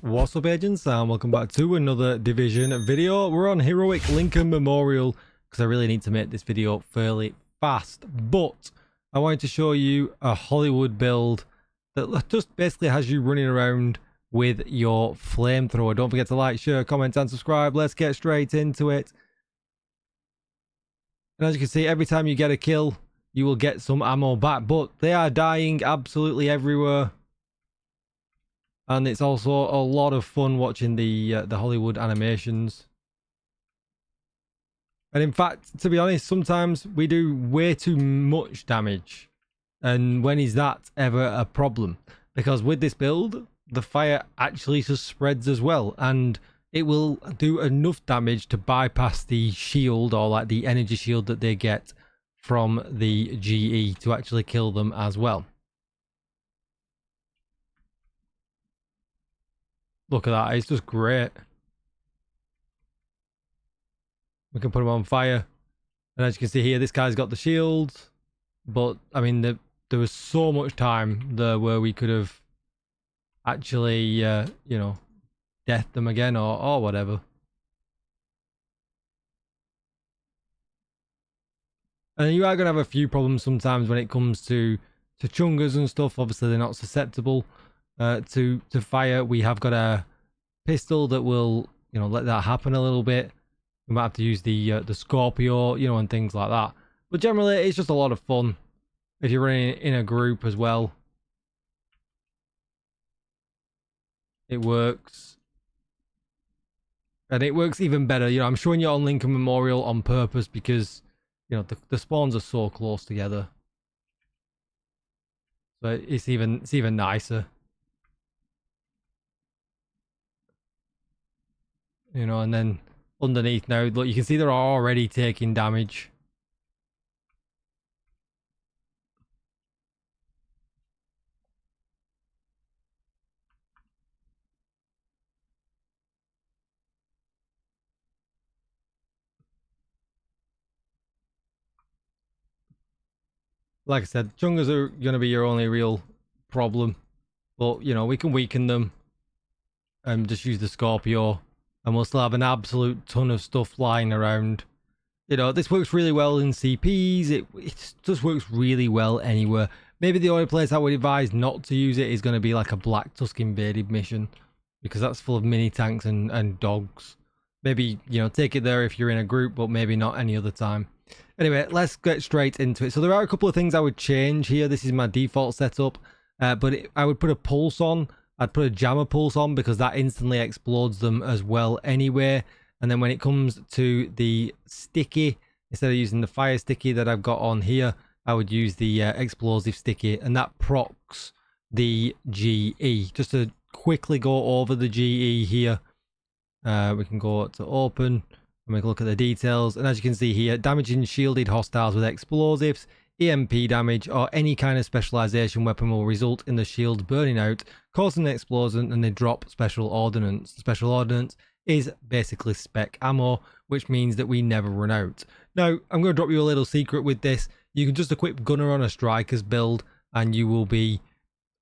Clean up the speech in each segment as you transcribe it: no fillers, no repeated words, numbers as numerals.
What's up, agents, and welcome back to another Division video. We're on Heroic Lincoln Memorial because I really need to make this video fairly fast, but I wanted to show you a Hollywood build that just basically has you running around with your flamethrower. Don't forget to like, share, comment and subscribe. Let's get straight into it. And as you can see, every time you get a kill you will get some ammo back, but they are dying absolutely everywhere. And it's also a lot of fun watching the Hollywood animations. And in fact, to be honest, sometimes we do way too much damage. And when is that ever a problem? Because with this build, the fire actually just spreads as well. And it will do enough damage to bypass the shield, or like the energy shield that they get from the GE, to actually kill them as well. Look at that, it's just great. We can put him on fire. And as you can see here, this guy's got the shield. But, I mean, there was so much time there where we could have actually, you know, deathed them again or whatever. And you are going to have a few problems sometimes when it comes to chungas and stuff. Obviously, they're not susceptible to fire. We have got a pistol that will, you know, let that happen a little bit. We might have to use the Scorpio, you know, and things like that. But generally, it's just a lot of fun if you're running in a group as well. It works. And it works even better. You know, I'm showing you on Lincoln Memorial on purpose because, you know, the spawns are so close together. So it's even nicer. You know, and then underneath now, look, you can see they're already taking damage. Like I said, chungas are going to be your only real problem. But, you know, we can weaken them and just use the Scorpio. And we'll still have an absolute ton of stuff lying around. You know, this works really well in CPs. It just works really well anywhere. Maybe the only place I would advise not to use it is going to be like a Black Tusk invaded mission, because that's full of mini tanks and dogs. Maybe, you know, take it there if you're in a group, but maybe not any other time. Anyway, let's get straight into it. So there are a couple of things I would change here. This is my default setup, but I would put a pulse on. I'd put a jammer pulse on because that instantly explodes them as well anyway. And then when it comes to the sticky, instead of using the fire sticky that I've got on here, I would use the explosive sticky, and that procs the GE. Just to quickly go over the GE here, we can go to open and we can look at the details. And as you can see here, damaging shielded hostiles with explosives, EMP damage, or any kind of specialization weapon will result in the shield burning out, causing an explosion, and they drop special ordnance. The special ordnance is basically spec ammo, which means that we never run out. Now, I'm going to drop you a little secret with this. You can just equip Gunner on a Striker's build and you will be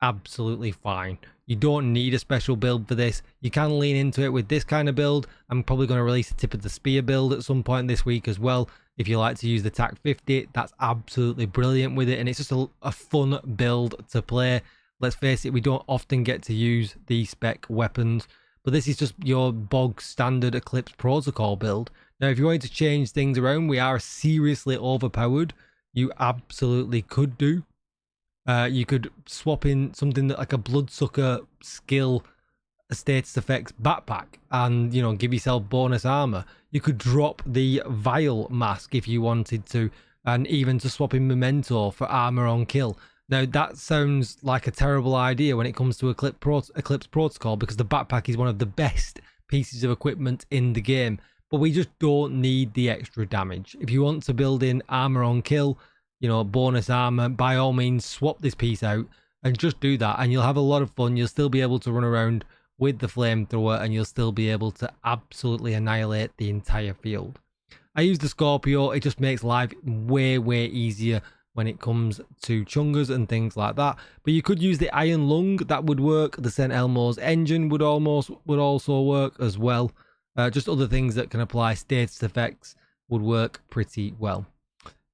absolutely fine. You don't need a special build for this. You can lean into it with this kind of build. I'm probably going to release a Tip of the Spear build at some point this week as well. If you like to use the TAC 50, that's absolutely brilliant with it, and it's just a fun build to play. Let's face it, we don't often get to use the spec weapons, but this is just your bog standard Eclipse Protocol build. Now, if you're going to change things around, we are seriously overpowered. You absolutely could do. You could swap in something that like a Bloodsucker skill status effects backpack and, you know, give yourself bonus armor. You could drop the Vial mask if you wanted to, and even to swap in Memento for armor on kill. Now, that sounds like a terrible idea when it comes to Eclipse Protocol, because the backpack is one of the best pieces of equipment in the game, but we just don't need the extra damage. If you want to build in armor on kill, you know, bonus armor, by all means swap this piece out and just do that, and you'll have a lot of fun. You'll still be able to run around with the flamethrower, and you'll still be able to absolutely annihilate the entire field. I use the Scorpio. It just makes life way easier when it comes to chungers and things like that. But you could use the iron lung, that would work. The St. Elmo's engine would also work as well. Just other things that can apply status effects would work pretty well.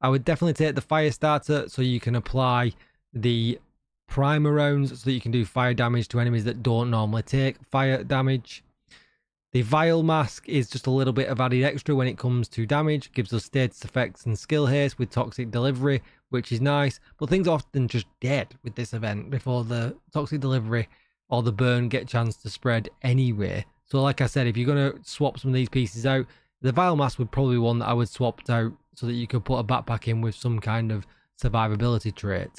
I would definitely take the fire starter so you can apply the primer rounds so that you can do fire damage to enemies that don't normally take fire damage. The vial mask is just a little bit of added extra when it comes to damage. Gives us status effects and skill haste with toxic delivery, which is nice. But things are often just dead with this event before the toxic delivery or the burn get a chance to spread anyway. So like I said, if you're going to swap some of these pieces out, the vial mask would probably be one that I would swap out so that you could put a backpack in with some kind of survivability trait.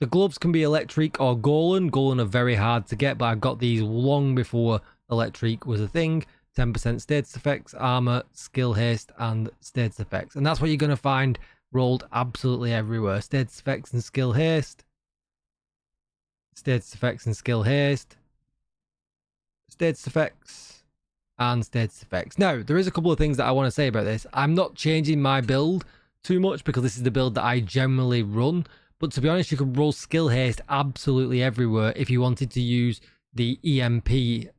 The gloves can be electric or Golan. Golan are very hard to get, but I got these long before electric was a thing. 10% status effects, armor, skill haste, and status effects. And that's what you're going to find rolled absolutely everywhere. Status effects and skill haste. Status effects and skill haste. Status effects and status effects. Now, there is a couple of things that I want to say about this. I'm not changing my build too much because this is the build that I generally run. But to be honest, you could roll skill haste absolutely everywhere if you wanted to use the EMP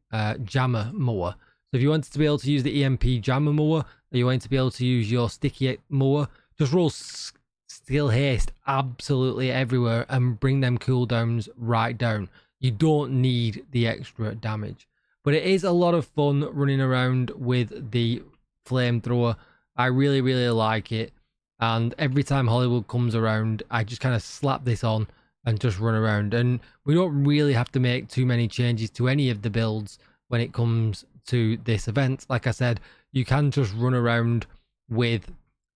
jammer mower. So if you wanted to be able to use the EMP jammer mower, or you wanted to be able to use your sticky mower, just roll skill haste absolutely everywhere and bring them cooldowns right down. You don't need the extra damage. But it is a lot of fun running around with the flamethrower. I really, really like it. And every time Hollywood comes around, I just kind of slap this on and just run around. And we don't really have to make too many changes to any of the builds when it comes to this event. Like I said, you can just run around with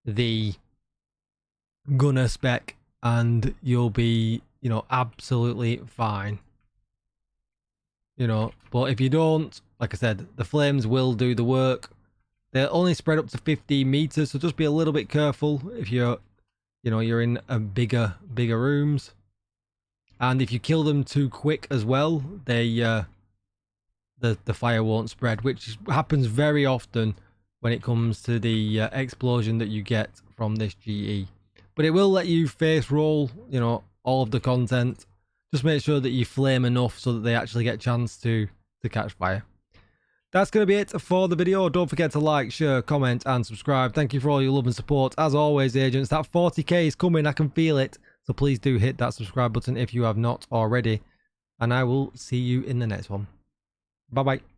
the gunner spec and you'll be, you know, absolutely fine. You know, but if you don't, like I said, the flames will do the work. They're only spread up to 15 meters, so just be a little bit careful if you're, you know, you're in a bigger rooms. And if you kill them too quick as well, they the fire won't spread, which happens very often when it comes to the explosion that you get from this GE. But it will let you face roll, you know, all of the content. Just make sure that you flame enough so that they actually get a chance to catch fire. That's going to be it for the video. Don't forget to like, share, comment, and subscribe. Thank you for all your love and support. As always, agents, that 40k is coming. I can feel it. So please do hit that subscribe button if you have not already. And I will see you in the next one. Bye-bye.